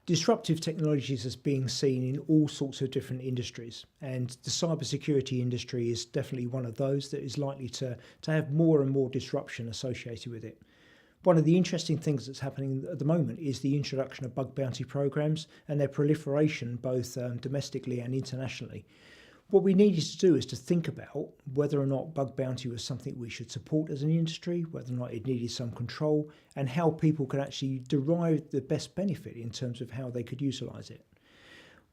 Disruptive technologies is being seen in all sorts of different industries, and the cybersecurity industry is definitely one of those that is likely to have more and more disruption associated with it. One of the interesting things that's happening at the moment is the introduction of bug bounty programs and their proliferation both domestically and internationally. What we needed to do is to think about whether or not bug bounty was something we should support as an industry, whether or not it needed some control, and how people could actually derive the best benefit in terms of how they could utilise it.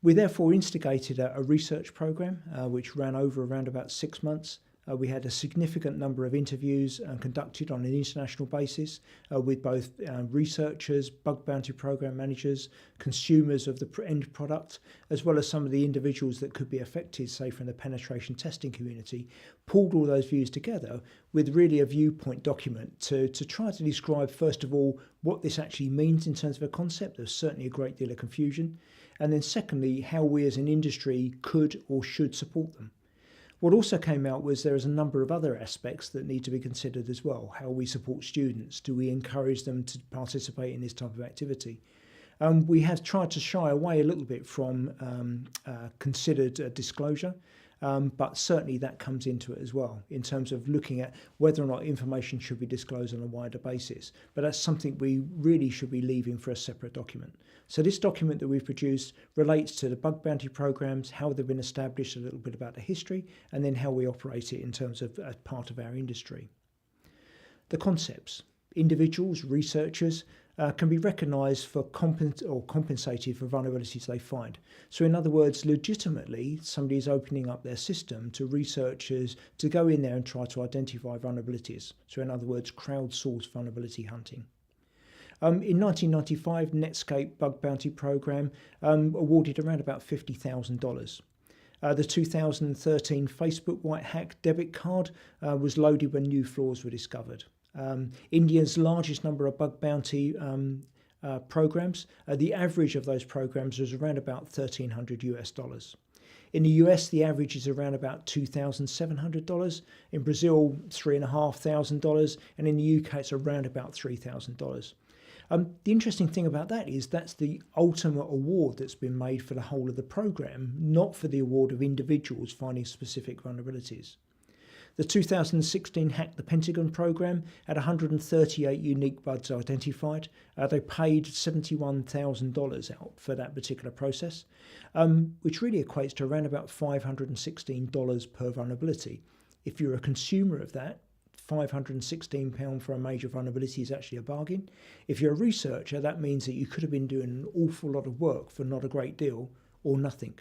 We therefore instigated a research program which ran over around about 6 months. We had a significant number of interviews conducted on an international basis with both researchers, bug bounty program managers, consumers of the end product, as well as some of the individuals that could be affected, say from the penetration testing community, pulled all those views together with really a viewpoint document to try to describe, first of all, what this actually means in terms of a concept. There's certainly a great deal of confusion. And then secondly, how we as an industry could or should support them. What also came out was there is a number of other aspects that need to be considered as well. How we support students, do we encourage them to participate in this type of activity? We have tried to shy away a little bit from considered disclosure, but certainly that comes into it as well in terms of looking at whether or not information should be disclosed on a wider basis. But that's something we really should be leaving for a separate document. So this document that we've produced relates to the bug bounty programs, how they've been established, a little bit about the history, and then how we operate it in terms of as part of our industry. The concepts. Individuals, researchers can be recognised for compensated for vulnerabilities they find. So in other words, legitimately, somebody is opening up their system to researchers to go in there and try to identify vulnerabilities. So in other words, crowdsourced vulnerability hunting. In 1995, Netscape bug bounty program awarded around about $50,000. The 2013 Facebook white hack debit card was loaded when new flaws were discovered. India's largest number of bug bounty programs, the average of those programs was around about $1,300. In the US, the average is around about $2,700. In Brazil, $3,500, and in the UK, it's around about $3,000. The interesting thing about that is that's the ultimate award that's been made for the whole of the program, not for the award of individuals finding specific vulnerabilities. The 2016 Hack the Pentagon program had 138 unique bugs identified. They paid $71,000 out for that particular process, which really equates to around about $516 per vulnerability. If you're a consumer of that, £516 for a major vulnerability is actually a bargain. If you're a researcher, that means that you could have been doing an awful lot of work for not a great deal or nothing.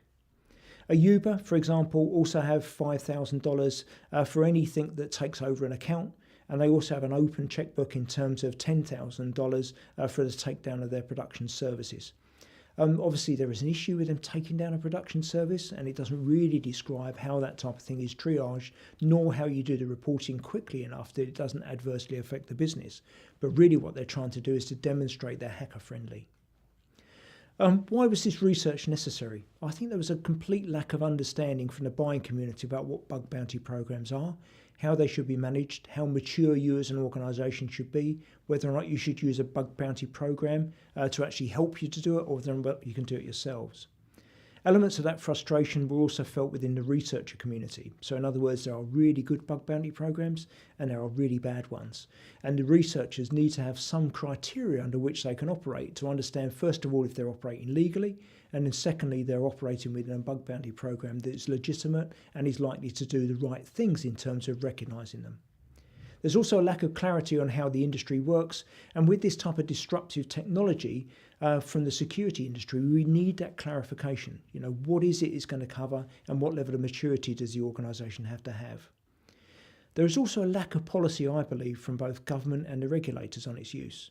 A Uber, for example, also have $5,000 for anything that takes over an account, and they also have an open checkbook in terms of $10,000 for the takedown of their production services. Obviously, there is an issue with them taking down a production service, and it doesn't really describe how that type of thing is triaged, nor how you do the reporting quickly enough that it doesn't adversely affect the business. But really what they're trying to do is to demonstrate they're hacker-friendly. Why was this research necessary? I think there was a complete lack of understanding from the buying community about what bug bounty programs are, how they should be managed, how mature you as an organisation should be, whether or not you should use a bug bounty program to actually help you to do it, or whether or not you can do it yourselves. Elements of that frustration were also felt within the researcher community. So in other words, there are really good bug bounty programs and there are really bad ones. And the researchers need to have some criteria under which they can operate to understand, first of all, if they're operating legally, and then secondly, they're operating within a bug bounty program that is legitimate and is likely to do the right things in terms of recognising them. There's also a lack of clarity on how the industry works, and with this type of disruptive technology from the security industry, we need that clarification. You know, what is it it's going to cover, and what level of maturity does the organisation have to have? There is also a lack of policy, I believe, from both government and the regulators on its use.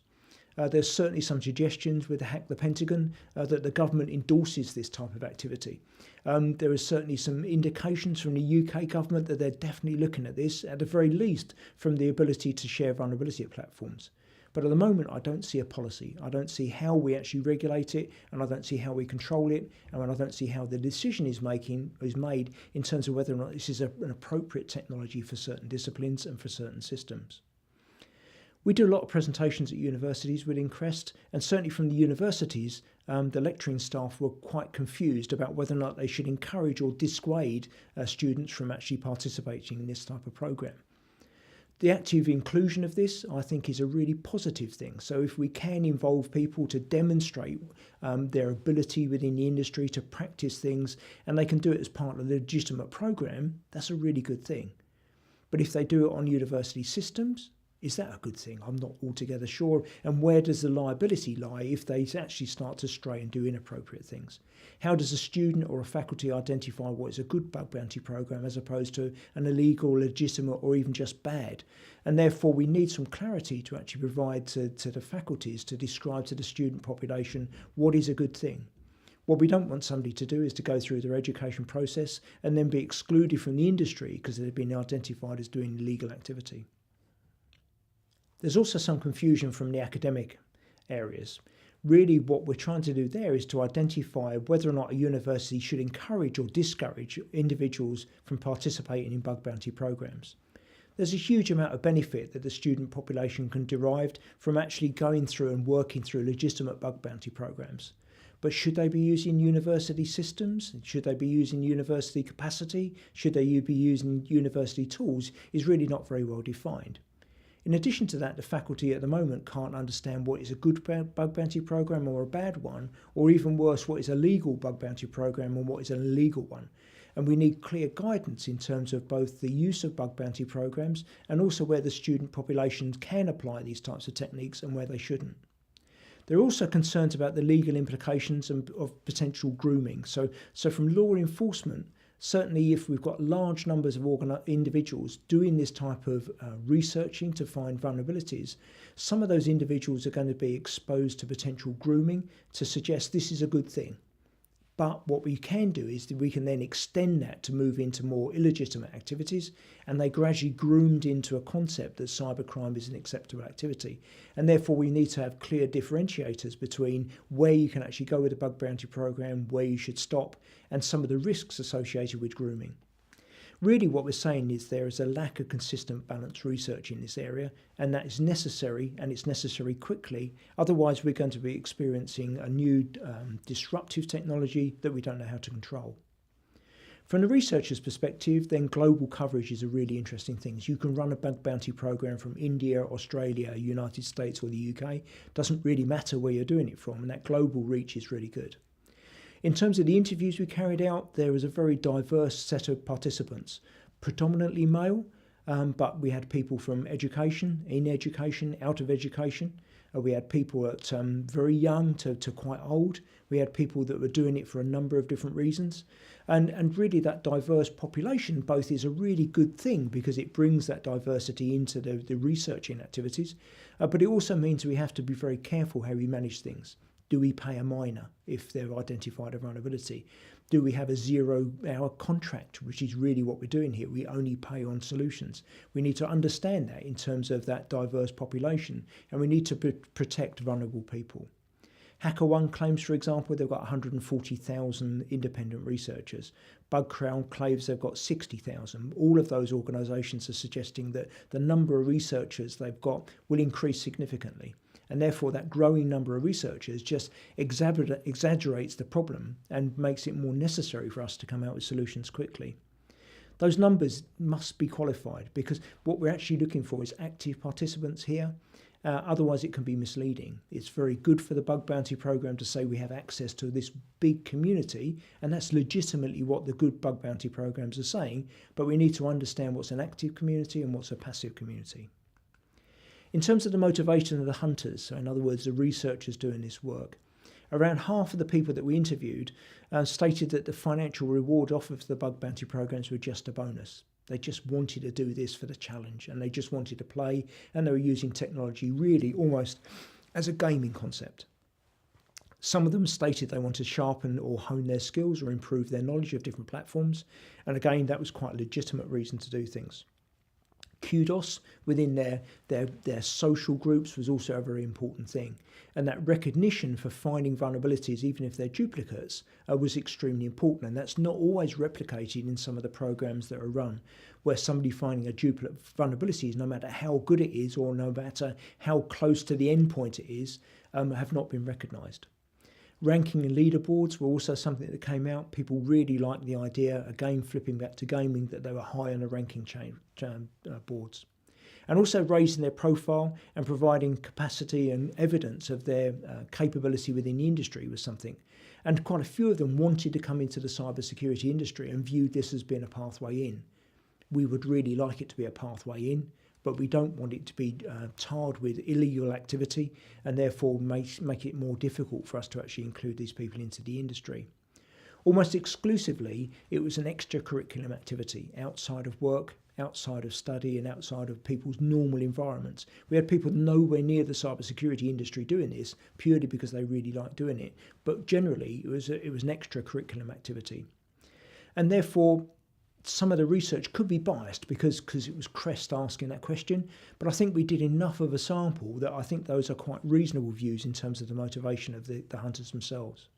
There's certainly some suggestions with the Hack the Pentagon that the government endorses this type of activity. There is certainly some indications from the UK government that they're definitely looking at this, at the very least from the ability to share vulnerability at platforms. But at the moment, I don't see a policy. I don't see how we actually regulate it, and I don't see how we control it, and I don't see how the decision is made in terms of whether or not this is an appropriate technology for certain disciplines and for certain systems. We do a lot of presentations at universities within CREST, and certainly from the universities, the lecturing staff were quite confused about whether or not they should encourage or dissuade students from actually participating in this type of program. The active inclusion of this, I think, is a really positive thing. So if we can involve people to demonstrate their ability within the industry to practice things, and they can do it as part of the legitimate program, that's a really good thing. But if they do it on university systems, is that a good thing? I'm not altogether sure. And where does the liability lie if they actually start to stray and do inappropriate things? How does a student or a faculty identify what is a good bug bounty program as opposed to an illegal, legitimate, or even just bad? And therefore, we need some clarity to actually provide to the faculties to describe to the student population what is a good thing. What we don't want somebody to do is to go through their education process and then be excluded from the industry because they've been identified as doing illegal activity. There's also some confusion from the academic areas. Really what we're trying to do there is to identify whether or not a university should encourage or discourage individuals from participating in bug bounty programs. There's a huge amount of benefit that the student population can derive from actually going through and working through legitimate bug bounty programs. But should they be using university systems? Should they be using university capacity? Should they be using university tools? Is really not very well defined. In addition to that, the faculty at the moment can't understand what is a good bug bounty program or a bad one, or even worse, what is a legal bug bounty program and what is an illegal one. And we need clear guidance in terms of both the use of bug bounty programs and also where the student populations can apply these types of techniques and where they shouldn't. There are also concerns about the legal implications of potential grooming. So from law enforcement, certainly if we've got large numbers of individuals doing this type of researching to find vulnerabilities, some of those individuals are going to be exposed to potential grooming to suggest this is a good thing. But what we can do is that we can then extend that to move into more illegitimate activities, and they gradually groomed into a concept that cybercrime is an acceptable activity. And therefore we need to have clear differentiators between where you can actually go with a bug bounty program, where you should stop, and some of the risks associated with grooming. Really what we're saying is there is a lack of consistent balanced research in this area, and that is necessary, and it's necessary quickly. Otherwise we're going to be experiencing a new disruptive technology that we don't know how to control. From the researcher's perspective, then global coverage is a really interesting thing. You can run a bug bounty program from India, Australia, United States or the UK. Doesn't really matter where you're doing it from, and that global reach is really good. In terms of the interviews we carried out, there was a very diverse set of participants, predominantly male, but we had people from education, in education, out of education. We had people at very young to quite old. We had people that were doing it for a number of different reasons. And really that diverse population both is a really good thing because it brings that diversity into the researching activities, but it also means we have to be very careful how we manage things. Do we pay a minor if they've identified a vulnerability? Do we have a 0-hour contract, which is really what we're doing here? We only pay on solutions. We need to understand that in terms of that diverse population, and we need to protect vulnerable people. HackerOne claims, for example, they've got 140,000 independent researchers. BugCrowd claims they've got 60,000. All of those organisations are suggesting that the number of researchers they've got will increase significantly. And therefore that growing number of researchers just exaggerates the problem and makes it more necessary for us to come out with solutions quickly. Those numbers must be qualified because what we're actually looking for is active participants here. Otherwise it can be misleading. It's very good for the bug bounty program to say we have access to this big community, and that's legitimately what the good bug bounty programs are saying, but we need to understand what's an active community and what's a passive community. In terms of the motivation of the hunters, so in other words, the researchers doing this work, around half of the people that we interviewed stated that the financial reward offered for the bug bounty programs were just a bonus. They just wanted to do this for the challenge, and they just wanted to play, and they were using technology really almost as a gaming concept. Some of them stated they want to sharpen or hone their skills or improve their knowledge of different platforms, and again, that was quite a legitimate reason to do things. kudos within their social groups was also a very important thing. And that recognition for finding vulnerabilities, even if they're duplicates, was extremely important. And that's not always replicated in some of the programs that are run, where somebody finding a duplicate vulnerability, no matter how good it is or no matter how close to the endpoint it is, have not been recognised. Ranking and leaderboards were also something that came out. People really liked the idea, again flipping back to gaming, that they were high on the ranking boards. And also raising their profile and providing capacity and evidence of their capability within the industry was something. And quite a few of them wanted to come into the cybersecurity industry and viewed this as being a pathway in. We would really like it to be a pathway in, but we don't want it to be tarred with illegal activity, and therefore make it more difficult for us to actually include these people into the industry. Almost exclusively, it was an extracurriculum activity outside of work, outside of study, and outside of people's normal environments. We had people nowhere near the cybersecurity industry doing this purely because they really liked doing it, but generally it was an extracurriculum activity. And therefore, some of the research could be biased because it was CREST asking that question, but I think we did enough of a sample that I think those are quite reasonable views in terms of the motivation of the hunters themselves.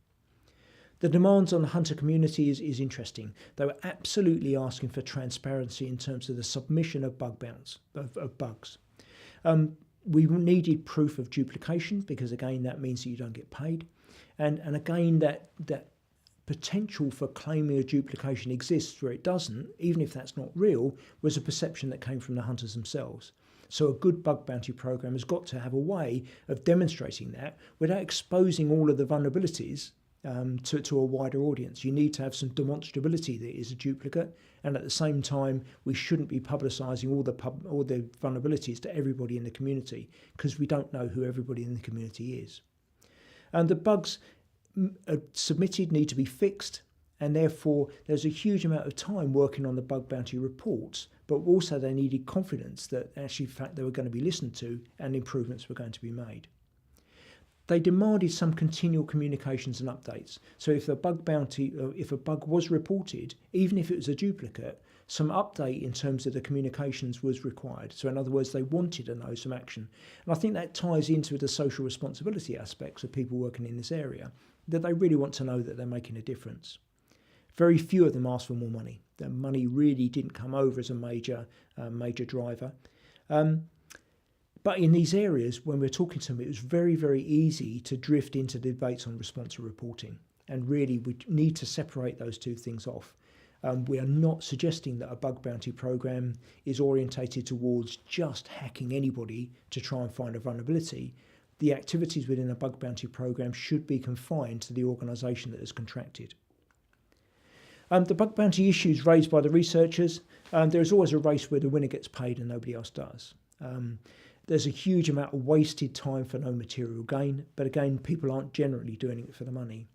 The demands on the hunter community is interesting. They were absolutely asking for transparency in terms of the submission of bugs. We needed proof of duplication because, again, that means that you don't get paid. And again, that potential for claiming a duplication exists where it doesn't, even if that's not real, was a perception that came from the hunters themselves. So a good bug bounty program has got to have a way of demonstrating that without exposing all of the vulnerabilities to a wider audience. You need to have some demonstrability that it is a duplicate, and at the same time, we shouldn't be publicising all the vulnerabilities to everybody in the community because we don't know who everybody in the community is. And the bugs submitted need to be fixed, and therefore there's a huge amount of time working on the bug bounty reports, but also they needed confidence that actually in fact they were going to be listened to and improvements were going to be made. They demanded some continual communications and updates. So if a bug was reported, even if it was a duplicate, some update in terms of the communications was required. So in other words, they wanted to know some action. And I think that ties into the social responsibility aspects of people working in this area, that they really want to know that they're making a difference. Very few of them asked for more money. The money really didn't come over as a major driver. But in these areas, when we're talking to them, it was very, very easy to drift into debates on responsive reporting. And really, we need to separate those two things off. We are not suggesting that a bug bounty program is orientated towards just hacking anybody to try and find a vulnerability. The activities within a bug bounty program should be confined to the organisation that has contracted. The bug bounty issues raised by the researchers, there is always a race where the winner gets paid and nobody else does. There's a huge amount of wasted time for no material gain, but again, people aren't generally doing it for the money.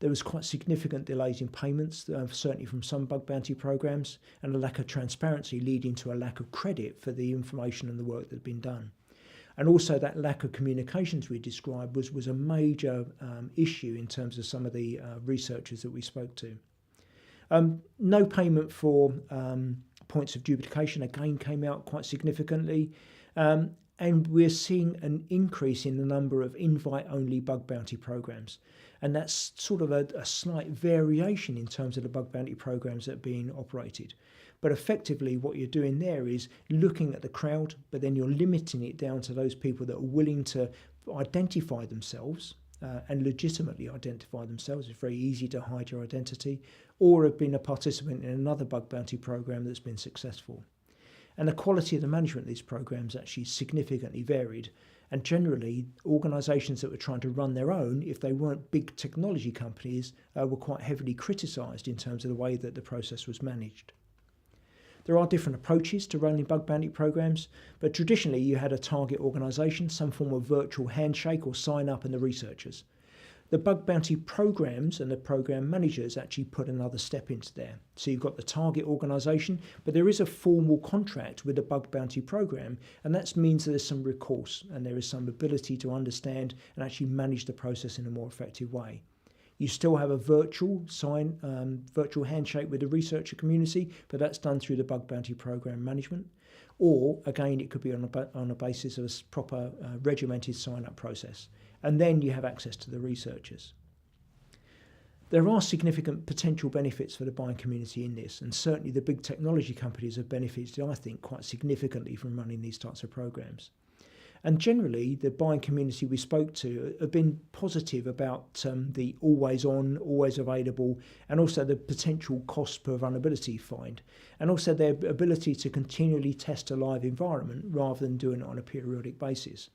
There was quite significant delays in payments, certainly from some bug bounty programs, and a lack of transparency leading to a lack of credit for the information and the work that had been done. And also that lack of communications we described was a major issue in terms of some of the researchers that we spoke to. No payment for points of duplication again came out quite significantly. And we're seeing an increase in the number of invite-only bug bounty programs. And that's sort of a slight variation in terms of the bug bounty programs that are being operated. But effectively, what you're doing there is looking at the crowd, but then you're limiting it down to those people that are willing to identify themselves and legitimately identify themselves. It's very easy to hide your identity, or have been a participant in another bug bounty program that's been successful. And the quality of the management of these programs actually significantly varied. And generally, organisations that were trying to run their own, if they weren't big technology companies, were quite heavily criticised in terms of the way that the process was managed. There are different approaches to running bug bounty programs, but traditionally you had a target organisation, some form of virtual handshake or sign up, and the researchers. The bug bounty programs and the program managers actually put another step into there. So you've got the target organisation, but there is a formal contract with the bug bounty program, and that means that there's some recourse and there is some ability to understand and actually manage the process in a more effective way. You still have a virtual virtual handshake with the researcher community, but that's done through the bug bounty program management. Or again, it could be on a basis of a proper regimented sign-up process. And then you have access to the researchers. There are significant potential benefits for the buying community in this, and certainly the big technology companies have benefited, I think, quite significantly from running these types of programs. And generally, the buying community we spoke to have been positive about the always on, always available, and also the potential cost per vulnerability find, and also their ability to continually test a live environment rather than doing it on a periodic basis.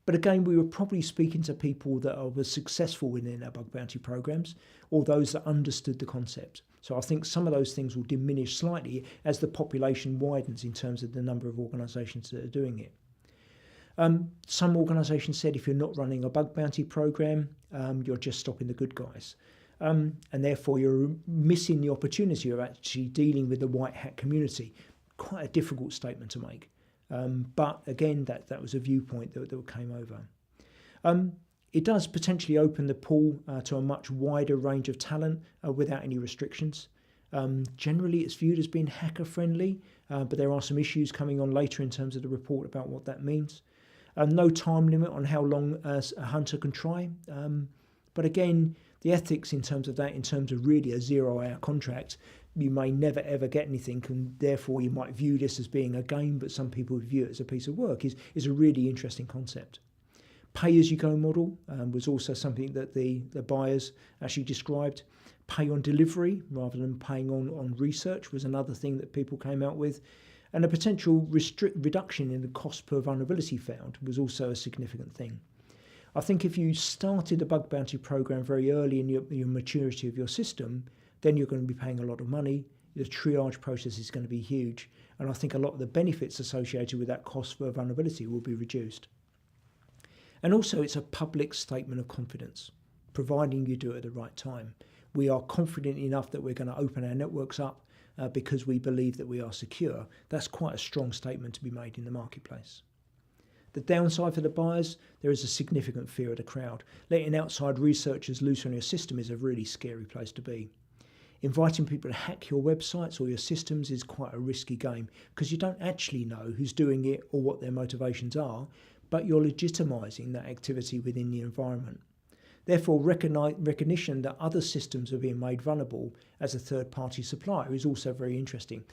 But again, we were probably speaking to people that were successful within our bug bounty programs, or those that understood the concept. So I think some of those things will diminish slightly as the population widens in terms of the number of organisations that are doing it. Some organisations said if you're not running a bug bounty program, you're just stopping the good guys. And therefore you're missing the opportunity of actually dealing with the white hat community. Quite a difficult statement to make. But again, that was a viewpoint that came over. It does potentially open the pool to a much wider range of talent without any restrictions. Generally, it's viewed as being hacker friendly, but there are some issues coming on later in terms of the report about what that means. No time limit on how long a hunter can try. But again, the ethics in terms of that, in terms of really a 0-hour contract, you may never ever get anything, and therefore you might view this as being a game, but some people would view it as a piece of work, is a really interesting concept. Pay-as-you-go model was also something that the buyers actually described. Pay on delivery rather than paying on research was another thing that people came out with. And a potential reduction in the cost per vulnerability found was also a significant thing. I think if you started a bug bounty program very early in your maturity of your system, then you're going to be paying a lot of money. The triage process is going to be huge. And I think a lot of the benefits associated with that cost per vulnerability will be reduced. And also it's a public statement of confidence, providing you do it at the right time. We are confident enough that we're going to open our networks up because we believe that we are secure. That's quite a strong statement to be made in the marketplace. The downside for the buyers, there is a significant fear of the crowd. Letting outside researchers loose on your system is a really scary place to be. Inviting people to hack your websites or your systems is quite a risky game because you don't actually know who's doing it or what their motivations are, but you're legitimising that activity within the environment. Therefore, recognition that other systems are being made vulnerable as a third-party supplier is also very interesting.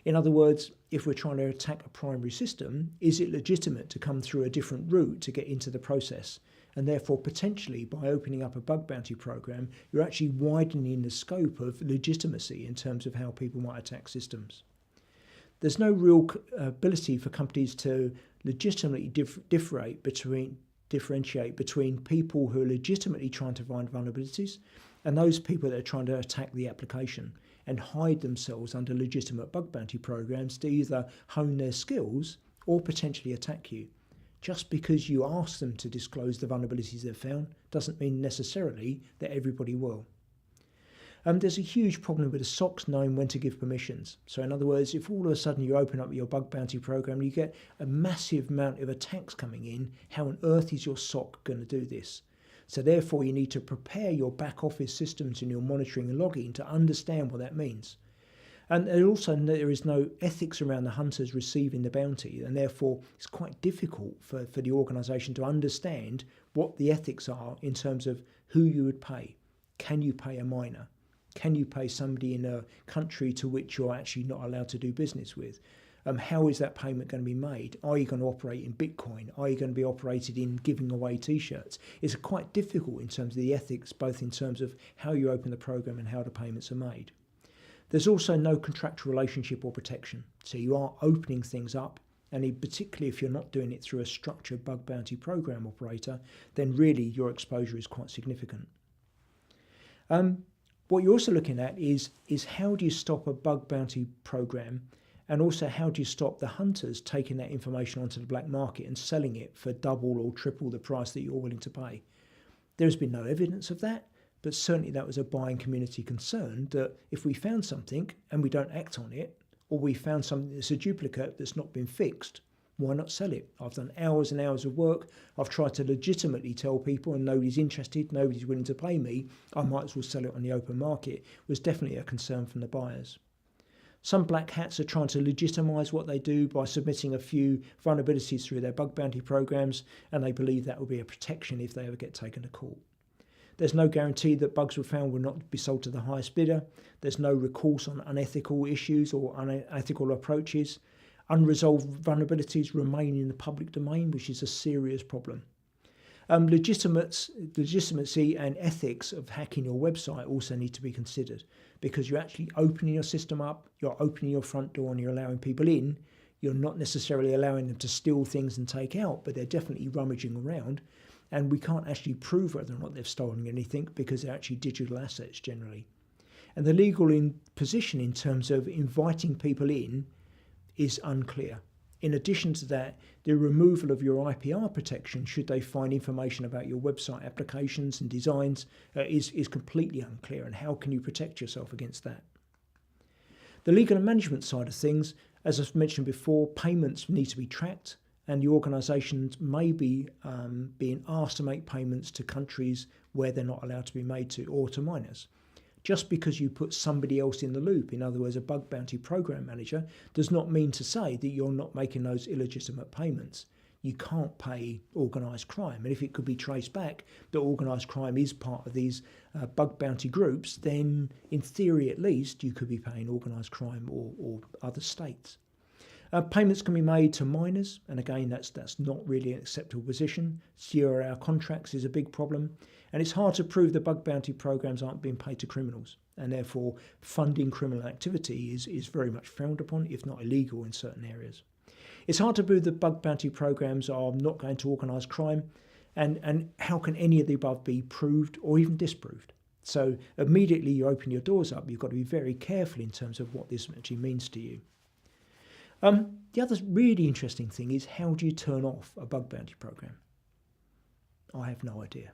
In other words, if we're trying to attack a primary system, is it legitimate to come through a different route to get into the process? And therefore, potentially, by opening up a bug bounty program, you're actually widening the scope of legitimacy in terms of how people might attack systems. There's no real ability for companies to legitimately differentiate between people who are legitimately trying to find vulnerabilities and those people that are trying to attack the application and hide themselves under legitimate bug bounty programs to either hone their skills or potentially attack you. Just because you ask them to disclose the vulnerabilities they've found doesn't mean necessarily that everybody will. There's a huge problem with the SOCs knowing when to give permissions. So in other words, if all of a sudden you open up your bug bounty program, you get a massive amount of attacks coming in, how on earth is your SOC going to do this? So therefore you need to prepare your back office systems and your monitoring and logging to understand what that means. And also there is no ethics around the hunters receiving the bounty, and therefore it's quite difficult for the organisation to understand what the ethics are in terms of who you would pay. Can you pay a miner? Can you pay somebody in a country to which you're actually not allowed to do business with? How is that payment going to be made? Are you going to operate in Bitcoin? Are you going to be operated in giving away T-shirts? It's quite difficult in terms of the ethics, both in terms of how you open the program and how the payments are made. There's also no contractual relationship or protection. So you are opening things up, and particularly if you're not doing it through a structured bug bounty program operator, then really your exposure is quite significant. What you're also looking at is how do you stop a bug bounty program, and also how do you stop the hunters taking that information onto the black market and selling it for double or triple the price that you're willing to pay. There's been no evidence of that, but certainly that was a buying community concern that if we found something and we don't act on it, or we found something that's a duplicate that's not been fixed, Why not sell it? I've done hours and hours of work. I've tried to legitimately tell people and nobody's interested, nobody's willing to pay me. I might as well sell it on the open market was definitely a concern from the buyers. Some black hats are trying to legitimise what they do by submitting a few vulnerabilities through their bug bounty programs, and they believe that will be a protection if they ever get taken to court. There's no guarantee that bugs were found will not be sold to the highest bidder. There's no recourse on unethical issues or unethical approaches. Unresolved vulnerabilities remain in the public domain, which is a serious problem. Legitimacy and ethics of hacking your website also need to be considered, because you're actually opening your system up, you're opening your front door and you're allowing people in. You're not necessarily allowing them to steal things and take out, but they're definitely rummaging around. And we can't actually prove whether or not they've stolen anything because they're actually digital assets generally. And the legal position in terms of inviting people in is unclear. In addition to that, the removal of your IPR protection, should they find information about your website applications and designs, is completely unclear. And how can you protect yourself against that? The legal and management side of things, as I've mentioned before, payments need to be tracked, and the organisations may be being asked to make payments to countries where they're not allowed to be made to, or to minors. Just because you put somebody else in the loop, in other words, a bug bounty program manager, does not mean to say that you're not making those illegitimate payments. You can't pay organised crime. And if it could be traced back that organised crime is part of these bug bounty groups, then in theory at least, you could be paying organised crime or other states. Payments can be made to minors, and again, that's not really an acceptable position. 0-hour contracts is a big problem, and it's hard to prove that bug bounty programs aren't being paid to criminals, and therefore funding criminal activity is very much frowned upon, if not illegal in certain areas. It's hard to prove that bug bounty programs are not going to organised crime, and how can any of the above be proved or even disproved? So immediately you open your doors up, you've got to be very careful in terms of what this actually means to you. The other really interesting thing is, how do you turn off a bug bounty program? I have no idea.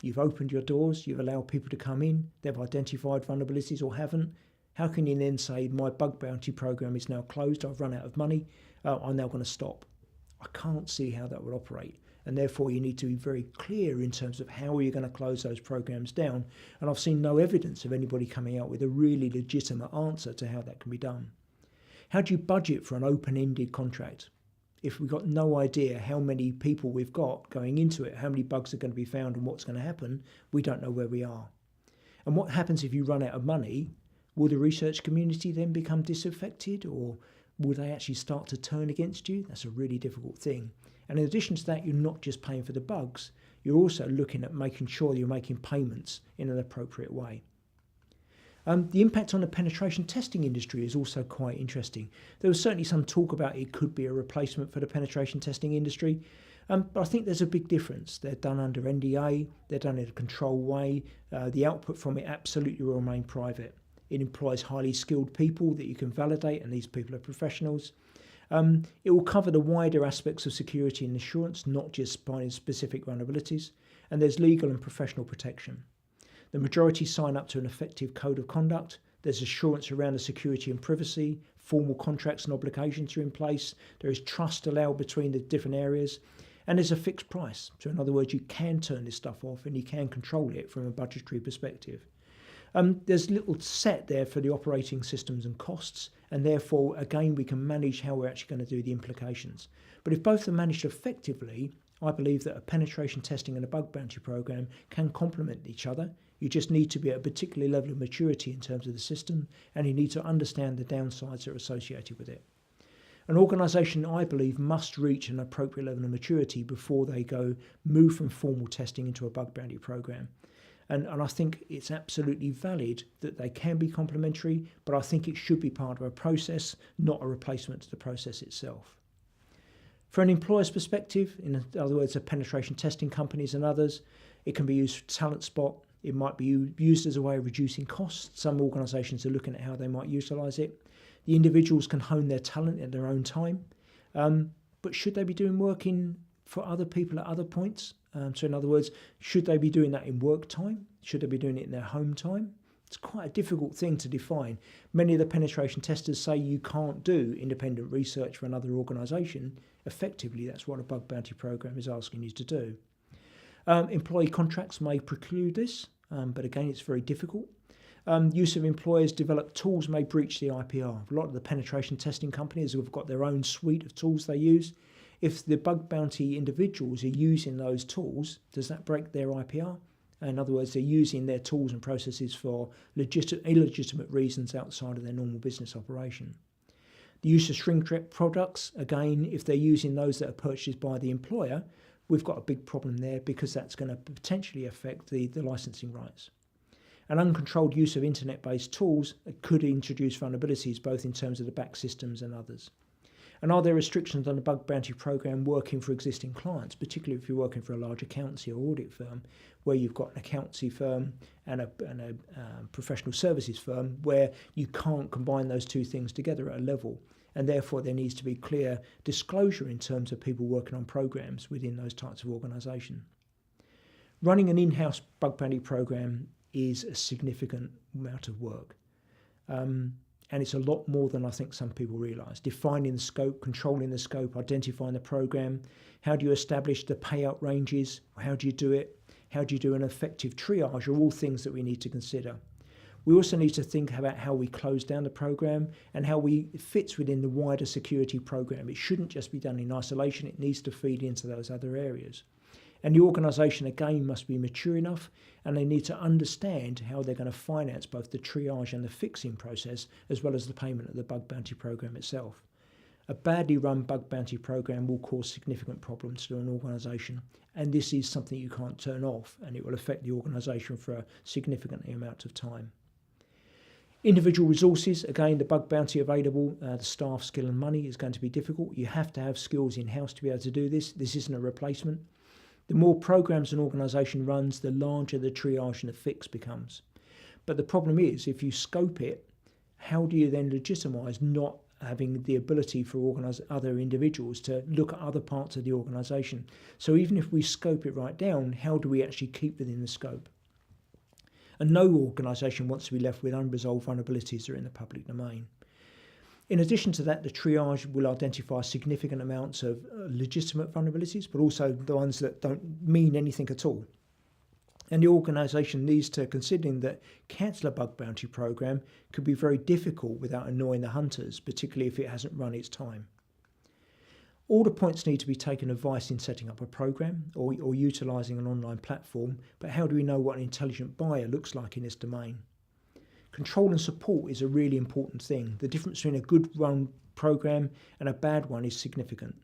You've opened your doors, you've allowed people to come in, they've identified vulnerabilities or haven't. How can you then say, my bug bounty program is now closed, I've run out of money, I'm now going to stop? I can't see how that would operate. And therefore you need to be very clear in terms of how you're going to close those programs down. And I've seen no evidence of anybody coming out with a really legitimate answer to how that can be done. How do you budget for an open-ended contract? If we've got no idea how many people we've got going into it, how many bugs are going to be found and what's going to happen, we don't know where we are. And what happens if you run out of money? Will the research community then become disaffected, or will they actually start to turn against you? That's a really difficult thing. And in addition to that, you're not just paying for the bugs, you're also looking at making sure you're making payments in an appropriate way. The impact on the penetration testing industry is also quite interesting. There was certainly some talk about it could be a replacement for the penetration testing industry, but I think there's a big difference. They're done under NDA, they're done in a controlled way, the output from it absolutely will remain private. It employs highly skilled people that you can validate, and these people are professionals. It will cover the wider aspects of security and assurance, not just finding specific vulnerabilities, and there's legal and professional protection. The majority sign up to an effective code of conduct. There's assurance around the security and privacy. Formal contracts and obligations are in place. There is trust allowed between the different areas. And there's a fixed price. So in other words, you can turn this stuff off and you can control it from a budgetary perspective. There's little set there for the operating systems and costs. And therefore, again, we can manage how we're actually going to do the implications. But if both are managed effectively, I believe that a penetration testing and a bug bounty program can complement each other. You just need to be at a particular level of maturity in terms of the system, and you need to understand the downsides that are associated with it. An organisation, I believe, must reach an appropriate level of maturity before they move from formal testing into a bug bounty program. And I think it's absolutely valid that they can be complementary, but I think it should be part of a process, not a replacement to the process itself. From an employer's perspective, in other words, penetration testing companies and others, it can be used for talent spot. It might be used as a way of reducing costs. Some organisations are looking at how they might utilise it. The individuals can hone their talent at their own time. But should they be doing work for other people at other points? So in other words, should they be doing that in work time? Should they be doing it in their home time? It's quite a difficult thing to define. Many of the penetration testers say you can't do independent research for another organisation. Effectively, that's what a bug bounty program is asking you to do. Employee contracts may preclude this, but again, it's very difficult. Use of employers' developed tools may breach the IPR. A lot of the penetration testing companies have got their own suite of tools they use. If the bug bounty individuals are using those tools, does that break their IPR? In other words, they're using their tools and processes for illegitimate reasons outside of their normal business operation. The use of shrink-wrap products, again, if they're using those that are purchased by the employer, we've got a big problem there because that's going to potentially affect the licensing rights. An uncontrolled use of internet-based tools could introduce vulnerabilities both in terms of the back systems and others. And are there restrictions on the bug bounty program working for existing clients, particularly if you're working for a large accountancy or audit firm, where you've got an accountancy firm and a professional services firm where you can't combine those two things together at a level, and therefore there needs to be clear disclosure in terms of people working on programs within those types of organisation. Running an in-house bug bounty program is a significant amount of work. And it's a lot more than I think some people realise. Defining the scope, controlling the scope, identifying the program. How do you establish the payout ranges? How do you do it? How do you do an effective triage are all things that we need to consider. We also need to think about how we close down the program and how it fits within the wider security program. It shouldn't just be done in isolation. It needs to feed into those other areas. And the organisation, again, must be mature enough, and they need to understand how they're going to finance both the triage and the fixing process, as well as the payment of the bug bounty program itself. A badly run bug bounty program will cause significant problems to an organisation, and this is something you can't turn off, and it will affect the organisation for a significant amount of time. Individual resources, again, the bug bounty available, the staff, skill and money is going to be difficult. You have to have skills in-house to be able to do this. This isn't a replacement. The more programs an organisation runs, the larger the triage and the fix becomes. But the problem is, if you scope it, how do you then legitimise not having the ability for other individuals to look at other parts of the organisation? So even if we scope it right down, how do we actually keep within the scope? And no organisation wants to be left with unresolved vulnerabilities that are in the public domain. In addition to that, the triage will identify significant amounts of legitimate vulnerabilities, but also the ones that don't mean anything at all. And the organisation needs to consider that cancel a bug bounty program could be very difficult without annoying the hunters, particularly if it hasn't run its time. All the points need to be taken advice in setting up a program or utilising an online platform, but how do we know what an intelligent buyer looks like in this domain? Control and support is a really important thing. The difference between a good run program and a bad one is significant.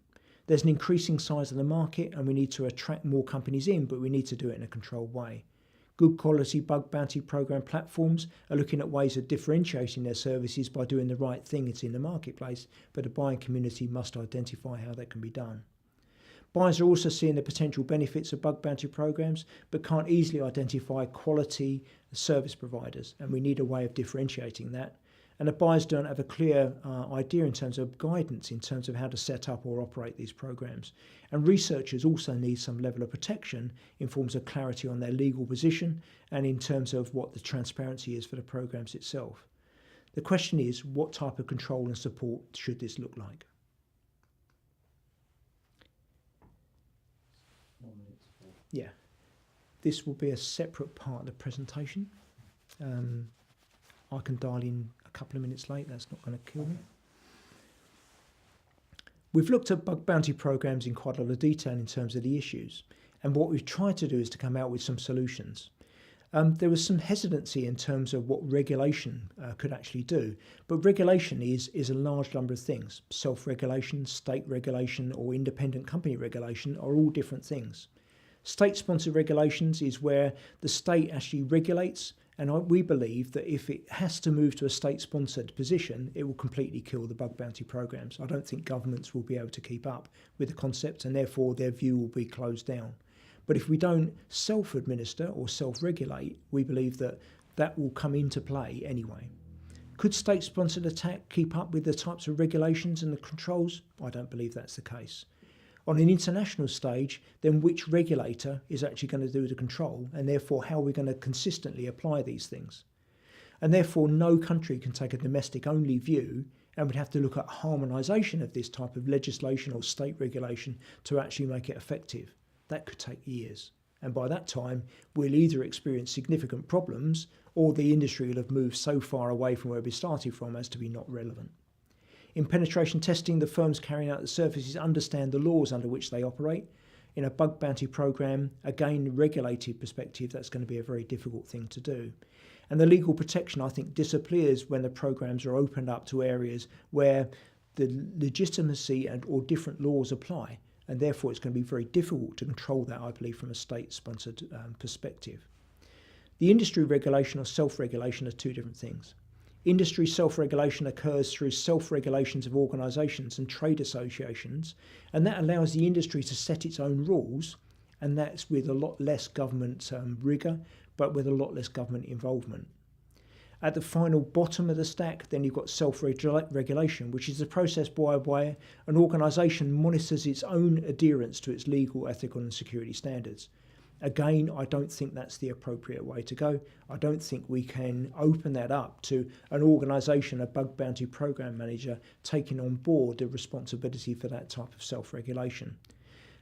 There's an increasing size of the market and we need to attract more companies in, but we need to do it in a controlled way. Good quality bug bounty program platforms are looking at ways of differentiating their services by doing the right thing that's in the marketplace, but the buying community must identify how that can be done. Buyers are also seeing the potential benefits of bug bounty programs, but can't easily identify quality service providers, and we need a way of differentiating that. And the buyers don't have a clear idea in terms of guidance, in terms of how to set up or operate these programs. And researchers also need some level of protection in forms of clarity on their legal position and in terms of what the transparency is for the programs itself. The question is, what type of control and support should this look like? Yeah, this will be a separate part of the presentation. I can dial in a couple of minutes late, that's not going to kill me. We've looked at bug bounty programs in quite a lot of detail in terms of the issues, and what we've tried to do is to come out with some solutions. There was some hesitancy in terms of what regulation could actually do, but regulation is a large number of things. Self-regulation, state regulation, or independent company regulation are all different things. State-sponsored regulations is where the state actually regulates, and we believe that if it has to move to a state-sponsored position, it will completely kill the bug bounty programs. I don't think governments will be able to keep up with the concept, and therefore their view will be closed down. But if we don't self-administer or self-regulate, we believe that that will come into play anyway. Could state-sponsored attack keep up with the types of regulations and the controls? I don't believe that's the case. On an international stage, then which regulator is actually going to do the control, and therefore how are we going to consistently apply these things? And therefore no country can take a domestic only view and would have to look at harmonisation of this type of legislation or state regulation to actually make it effective. That could take years. And by that time, we'll either experience significant problems or the industry will have moved so far away from where we started from as to be not relevant. In penetration testing, the firms carrying out the services understand the laws under which they operate. In a bug bounty program, again, regulated perspective, that's going to be a very difficult thing to do. And the legal protection, I think, disappears when the programs are opened up to areas where the legitimacy and or different laws apply. And therefore, it's going to be very difficult to control that, I believe, from a state-sponsored perspective. The industry regulation or self-regulation are two different things. Industry self-regulation occurs through self-regulations of organisations and trade associations, and that allows the industry to set its own rules, and that's with a lot less government rigour, but with a lot less government involvement. At the final bottom of the stack, then you've got self-regulation, which is the process by an organisation monitors its own adherence to its legal, ethical and security standards. Again, I don't think that's the appropriate way to go. I don't think we can open that up to an organisation, a bug bounty program manager, taking on board the responsibility for that type of self-regulation.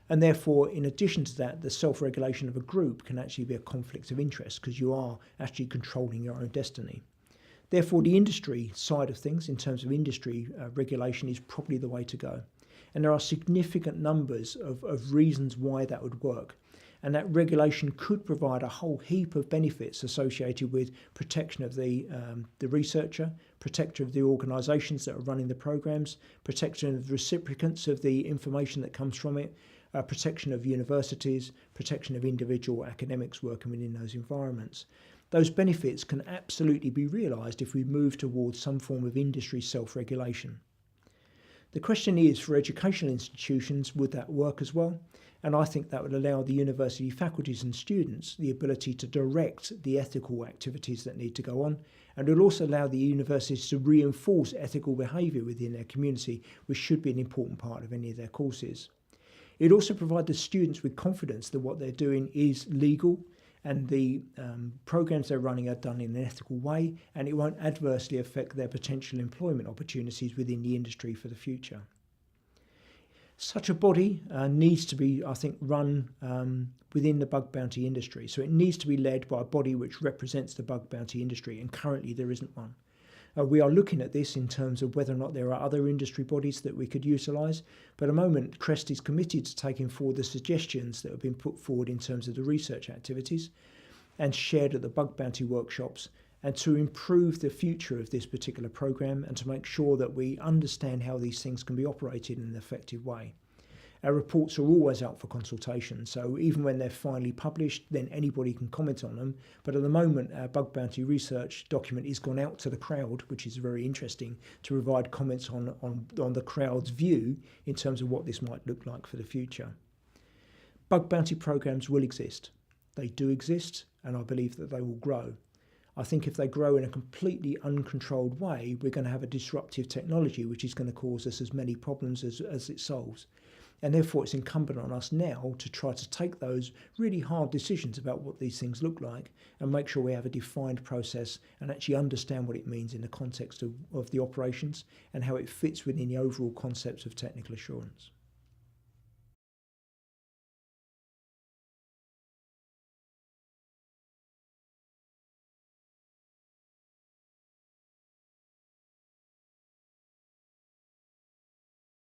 And therefore, in addition to that, the self-regulation of a group can actually be a conflict of interest because you are actually controlling your own destiny. Therefore, the industry side of things, in terms of industry regulation, is probably the way to go. And there are significant numbers of reasons why that would work. And that regulation could provide a whole heap of benefits associated with protection of the researcher, protection of the organisations that are running the programs, protection of the recipients of the information that comes from it, protection of universities, protection of individual academics working within those environments. Those benefits can absolutely be realised if we move towards some form of industry self-regulation. The question is, for educational institutions, would that work as well? And I think that would allow the university faculties and students the ability to direct the ethical activities that need to go on, and it will also allow the universities to reinforce ethical behaviour within their community, which should be an important part of any of their courses. It also provides the students with confidence that what they're doing is legal and the programs they're running are done in an ethical way, and it won't adversely affect their potential employment opportunities within the industry for the future. Such a body needs to be, I think, run within the bug bounty industry. So it needs to be led by a body which represents the bug bounty industry, and currently there isn't one. We are looking at this in terms of whether or not there are other industry bodies that we could utilise, but at the moment CREST is committed to taking forward the suggestions that have been put forward in terms of the research activities and shared at the bug bounty workshops, and to improve the future of this particular programme and to make sure that we understand how these things can be operated in an effective way. Our reports are always out for consultation, so even when they're finally published, then anybody can comment on them. But at the moment, our bug bounty research document is gone out to the crowd, which is very interesting, to provide comments on the crowd's view in terms of what this might look like for the future. Bug bounty programs will exist. They do exist, and I believe that they will grow. I think if they grow in a completely uncontrolled way, we're going to have a disruptive technology which is going to cause us as many problems as it solves. And therefore it's incumbent on us now to try to take those really hard decisions about what these things look like and make sure we have a defined process and actually understand what it means in the context of the operations and how it fits within the overall concepts of technical assurance.